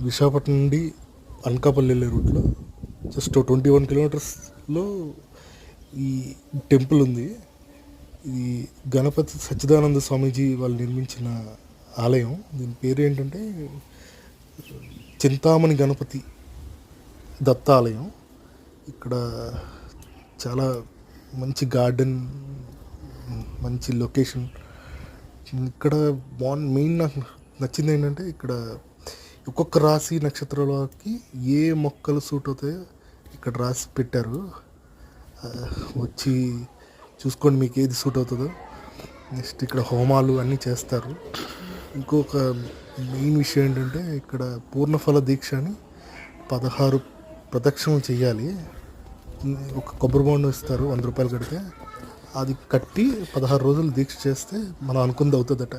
విశాఖపట్నం నుండి అనకాపల్లి వెళ్ళే రూట్లో జస్ట్ 21 కిలోమీటర్స్లో ఈ టెంపుల్ ఉంది. ఇది గణపతి సచ్చిదానంద స్వామీజీ వాళ్ళు నిర్మించిన ఆలయం. దీని పేరు ఏంటంటే చింతామణి గణపతి దత్తాలయం. ఇక్కడ చాలా మంచి గార్డెన్, మంచి లొకేషన్. ఇక్కడ మెయిన్ నాకు నచ్చింది ఏంటంటే ఇక్కడ ఒక్కొక్క రాశి నక్షత్రాలకి ఏ మొక్కలు సూట్ అవుతాయో ఇక్కడ రాసి పెట్టారు. వచ్చి చూసుకోండి మీకు ఏది సూట్ అవుతుందో. నెక్స్ట్ ఇక్కడ హోమాలు అన్నీ చేస్తారు. ఇంకొక మెయిన్ విషయం ఏంటంటే ఇక్కడ పూర్ణఫల దీక్ష అని 16 ప్రదక్షిణలు చేయాలి. ఒక కొబ్బరి బొండం ఇస్తారు, 100 రూపాయలు కడితే. అది కట్టి 16 రోజులు దీక్ష చేస్తే మనం అనుకుంది అవుతుందట.